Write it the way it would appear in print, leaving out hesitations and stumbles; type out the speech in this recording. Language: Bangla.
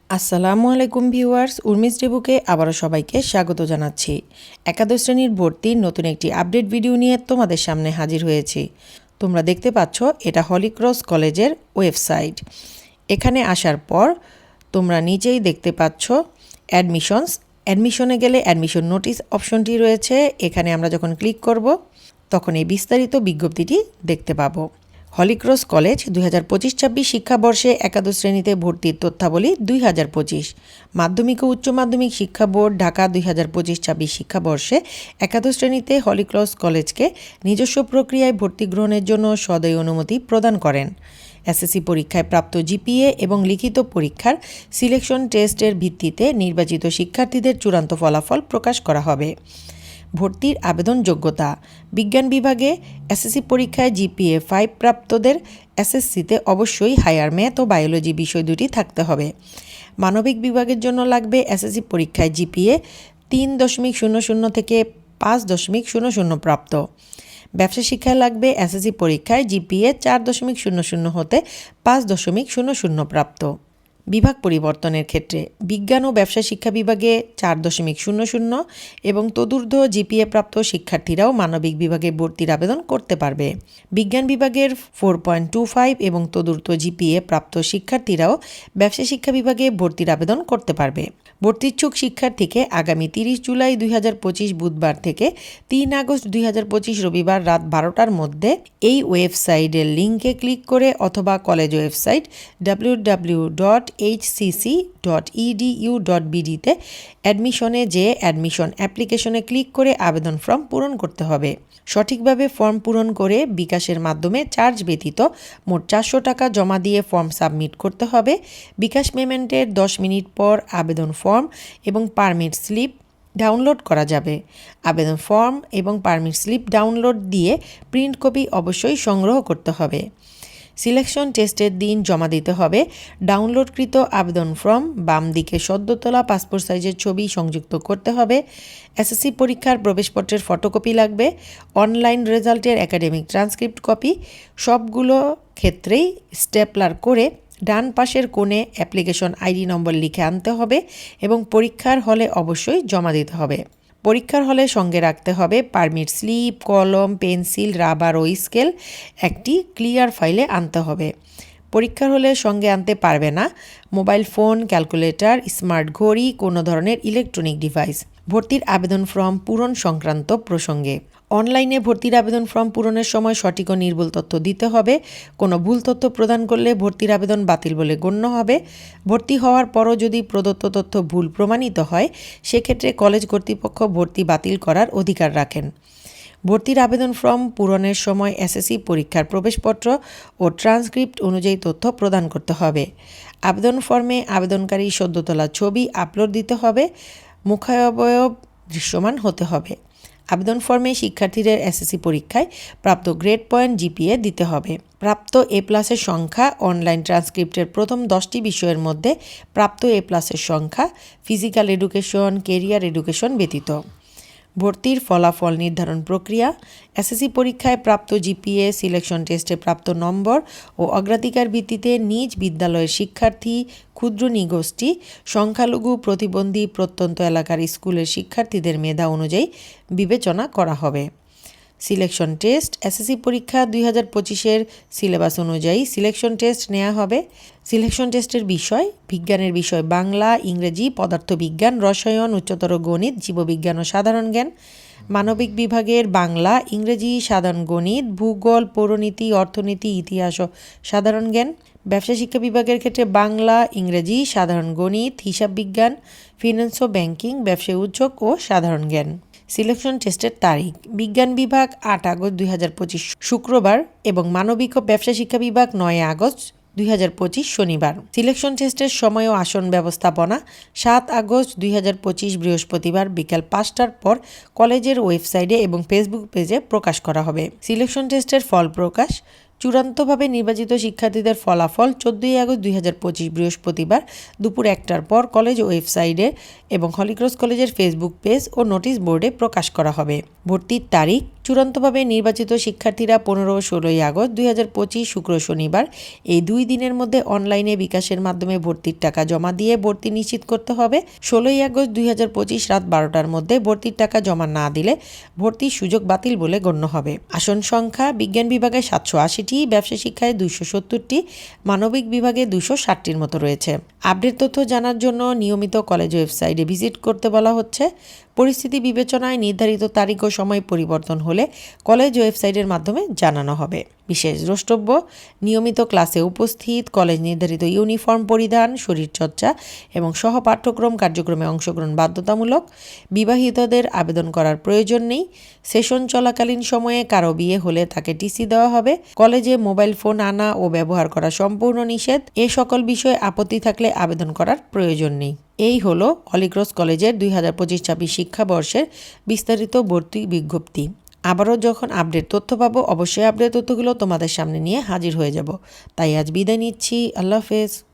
আসসালামু আলাইকুম ভিউয়ার্স, উর্মিস ডেবুকে আবারও সবাইকে স্বাগত জানাচ্ছি। একাদশ শ্রেণীর ভর্তির নতুন একটি আপডেট ভিডিও নিয়ে তোমাদের সামনে হাজির হয়েছি। তোমরা দেখতে পাচ্ছ এটা হলিক্রস কলেজের ওয়েবসাইট। এখানে আসার পর তোমরা নিচেই দেখতে পাচ্ছ অ্যাডমিশনে গেলে অ্যাডমিশন নোটিশ অপশনটি রয়েছে। এখানে আমরা যখন ক্লিক করব তখন এই বিস্তারিত বিজ্ঞপ্তিটি দেখতে পাবো। হলিক্রস কলেজ 2025-26 শিক্ষাবর্ষে একাদশ শ্রেণীতে ভর্তির তথ্যাবলী 2025। মাধ্যমিক ও উচ্চ মাধ্যমিক শিক্ষা বোর্ড ঢাকা 2025-26 শিক্ষাবর্ষে একাদশ শ্রেণীতে হলিক্রস কলেজকে নিজস্ব প্রক্রিয়ায় ভর্তি গ্রহণের জন্য সদয় অনুমতি প্রদান করেন। এসএসসি পরীক্ষায় প্রাপ্ত জিপিএ এবং লিখিত পরীক্ষার সিলেকশন টেস্টের ভিত্তিতে নির্বাচিত শিক্ষার্থীদের চূড়ান্ত ফলাফল প্রকাশ করা হবে। ভর্তির আবেদন যোগ্যতা: বিজ্ঞান বিভাগে এসএসসি পরীক্ষায় জিপিএ 5 প্রাপ্তদের এসএসসিতে অবশ্যই হায়ার ম্যাথ ও বায়োলজি বিষয় দুটি থাকতে হবে। মানবিক বিভাগের জন্য লাগবে এসএসসি পরীক্ষায় জিপিএ 3.00 থেকে 5.00 প্রাপ্ত। ব্যবসা শিক্ষায় লাগবে এসএসসি পরীক্ষায় জিপিএ 4.00 হতে 5.00 প্রাপ্ত। বিভাগ পরিবর্তনের ক্ষেত্রে বিজ্ঞান ও ব্যবসা শিক্ষা বিভাগে 4.00 এবং তদূর্ধ্ব জিপিএ প্রাপ্ত শিক্ষার্থীরাও মানবিক বিভাগে ভর্তির আবেদন করতে পারবে। বিজ্ঞান বিভাগের 4.25 এবং তদূর্ধ্ব জিপিএ প্রাপ্ত শিক্ষার্থীরাও ব্যবসা শিক্ষা বিভাগে ভর্তির আবেদন করতে পারবে। ভর্তিচ্ছুক শিক্ষার্থীকে আগামী 30 জুলাই 2025 বুধবার থেকে 3 আগস্ট 2025 রবিবার রাত 12টার মধ্যে এই ওয়েবসাইটের লিঙ্কে ক্লিক করে অথবা কলেজ ওয়েবসাইট www.hcc.edu.bd তে অ্যাডমিশনে অ্যাডমিশন অ্যাপ্লিকেশনে ক্লিক করে আবেদন ফর্ম পূরণ করতে হবে। সঠিকভাবে ফর্ম পূরণ করে বিকাশের মাধ্যমে চার্জ ব্যতীত মোট 400 টাকা জমা দিয়ে ফর্ম সাবমিট করতে হবে। বিকাশ পেমেন্টের 10 মিনিট পর আবেদন ফর্ম এবং পারমিট স্লিপ ডাউনলোড করা যাবে। আবেদন ফর্ম এবং পারমিট স্লিপ ডাউনলোড দিয়ে প্রিন্ট কপি অবশ্যই সংগ্রহ করতে হবে। সিলেকশন টেস্টের দিন জমা দিতে হবে। ডাউনলোডকৃত আবেদন ফর্ম বাম দিকে সদ্য তোলা পাসপোর্ট সাইজের ছবি সংযুক্ত করতে হবে। এসএসসি পরীক্ষার প্রবেশপত্রের ফটোকপি লাগবে। অনলাইন রেজাল্টের একাডেমিক ট্রান্সক্রিপ্ট কপি। সবগুলো ক্ষেত্রেই স্টেপলার করে ডান পাশের কোণে অ্যাপ্লিকেশন আইডি নম্বর লিখে আনতে হবে এবং পরীক্ষার হলে অবশ্যই জমা দিতে হবে। পরীক্ষার হলে সঙ্গে রাখতে হবে পারমিট স্লিপ, কলম, পেন্সিল, রাবার ও স্কেল একটি ক্লিয়ার ফাইলে আনতে হবে। পরীক্ষার হলে সঙ্গে আনতে পারবে না মোবাইল ফোন, ক্যালকুলেটর, স্মার্ট ঘড়ি, কোনো ধরনের ইলেকট্রনিক ডিভাইস। ভর্তির আবেদন ফর্ম পূরণ সংক্রান্ত প্রসঙ্গে: অনলাইনে ভর্তির আবেদন ফর্ম পূরণের সময় সঠিক ও নির্ভুল তথ্য দিতে হবে। কোনো ভুল তথ্য প্রদান করলে ভর্তির আবেদন বাতিল বলে গণ্য হবে। ভর্তি হওয়ার পরও যদি প্রদত্ত তথ্য ভুল প্রমাণিত হয় সেক্ষেত্রে কলেজ কর্তৃপক্ষ ভর্তি বাতিল করার অধিকার রাখেন। ভর্তির আবেদন ফর্ম পূরণের সময় এসএসসি পরীক্ষার প্রবেশপত্র ও ট্রান্সক্রিপ্ট অনুযায়ী তথ্য প্রদান করতে হবে। আবেদন ফর্মে আবেদনকারী সদ্য তোলা ছবি আপলোড দিতে হবে। মুখাবয়ব দৃশ্যমান হতে হবে। আবেদন ফর্মে শিক্ষার্থীদের এসএসসি পরীক্ষায় প্রাপ্ত গ্রেড পয়েন্ট জিপিএ দিতে হবে। প্রাপ্ত এ+এর সংখ্যা অনলাইন ট্রান্সক্রিপ্টের প্রথম 10টি বিষয়ের মধ্যে প্রাপ্ত এ+এর সংখ্যা ফিজিক্যাল এডুকেশন, কেরিয়ার এডুকেশন ব্যতীত। ভর্তির ফলাফল নির্ধারণ প্রক্রিয়া: এসএসসি পরীক্ষায় প্রাপ্ত জিপিএ, সিলেকশন টেস্টে প্রাপ্ত নম্বর ও অগ্রাধিকার ভিত্তিতে নিজ বিদ্যালয়ের শিক্ষার্থী, ক্ষুদ্র নৃগোষ্ঠী, সংখ্যালঘু, প্রতিবন্ধী, প্রত্যন্ত এলাকার স্কুলের শিক্ষার্থীদের মেধা অনুযায়ী বিবেচনা করা হবে। সিলেকশন টেস্ট: এসএসসি পরীক্ষা 2025-এর সিলেবাস অনুযায়ী সিলেকশন টেস্ট নেওয়া হবে। সিলেকশন টেস্টের বিষয়: বিজ্ঞানের বিষয় বাংলা, ইংরেজি, পদার্থবিজ্ঞান, রসায়ন, উচ্চতর গণিত, জীববিজ্ঞান ও সাধারণ জ্ঞান। মানবিক বিভাগের বাংলা, ইংরেজি, সাধারণ গণিত, ভূগোল, পৌরনীতি, অর্থনীতি, ইতিহাস ও সাধারণ জ্ঞান। ব্যবসা শিক্ষা বিভাগের ক্ষেত্রে বাংলা, ইংরেজি, সাধারণ গণিত, হিসাব বিজ্ঞান, ফিন্যান্স ও ব্যাংকিং, ব্যবসায় উদ্যোগ ও সাধারণ জ্ঞান। সিলেকশন টেস্টের তারিখ: বিজ্ঞান বিভাগ 8 আগস্ট 2025 শুক্রবার এবং মানবিক ও ব্যবসা শিক্ষা বিভাগ 9 আগস্ট 2025 শনিবার। সিলেকশন টেস্টের সময় ও আসন ব্যবস্থাপনা 7 আগস্ট 2025 বৃহস্পতিবার বিকাল 5টার পর কলেজের ওয়েবসাইটে এবং ফেসবুক পেজে প্রকাশ করা হবে। সিলেকশন টেস্টের ফল প্রকাশ: চূড়ান্তভাবে নির্বাচিত শিক্ষার্থীদের ফলাফল 14 আগস্ট 2025 বৃহস্পতিবার দুপুর 1টার পর কলেজ ওয়েবসাইটে এবং হলিক্রস কলেজের ফেসবুক পেজ ও নোটিশ বোর্ডে প্রকাশ করা হবে। ভর্তির তারিখ চূড়ান্তভাবে নির্বাচিত শিক্ষার্থীরা 15 ও 16 আগস্ট 2025 শুক্র শনিবার এই 2 দিনের মধ্যে অনলাইনে বিকাশের মাধ্যমে ভর্তির টাকা জমা দিয়ে ভর্তি নিশ্চিত করতে হবে। 16 আগস্ট 2025 রাত 12টার মধ্যে ভর্তির টাকা জমা না দিলে ভর্তির সুযোগ বাতিল বলে গণ্য হবে। আসন সংখ্যা বিজ্ঞান বিভাগে 780টি, ব্যবসা শিক্ষায় 270টি, মানবিক বিভাগে 260টির মতো রয়েছে। আপডেট তথ্য জানার জন্য নিয়মিত কলেজ ওয়েবসাইটে ভিজিট করতে বলা হচ্ছে। পরিস্থিতি বিবেচনায় নির্ধারিত তারিখ ও সময় পরিবর্তন হলে কলেজ ওয়েবসাইটের মাধ্যমে জানানো হবে। বিশেষ দ্রষ্টব্য: নিয়মিত ক্লাসে উপস্থিত, কলেজ নির্ধারিত ইউনিফর্ম পরিধান, শরীরচর্চা এবং সহ পাঠ্যক্রম কার্যক্রমে অংশগ্রহণ বাধ্যতামূলক। বিবাহিতদের আবেদন করার প্রয়োজন নেই। সেশন চলাকালীন সময়ে কারো বিয়ে হলে তাকে টিসি দেওয়া হবে। কলেজে মোবাইল ফোন আনা ও ব্যবহার করা সম্পূর্ণ নিষেধ। এ সকল বিষয়ে আপত্তি থাকলে আবেদন করার প্রয়োজন নেই। এই হলো হলিক্রস কলেজের 2025-26 শিক্ষাবর্ষের বিস্তারিত ভর্তি বিজ্ঞপ্তি। আবারও যখন আপডেট তথ্য পাবো অবশ্যই আপডেট তথ্যগুলো তোমাদের সামনে নিয়ে হাজির হয়ে যাব। তাই আজ বিদায় নিচ্ছি। আল্লাহ হাফেজ।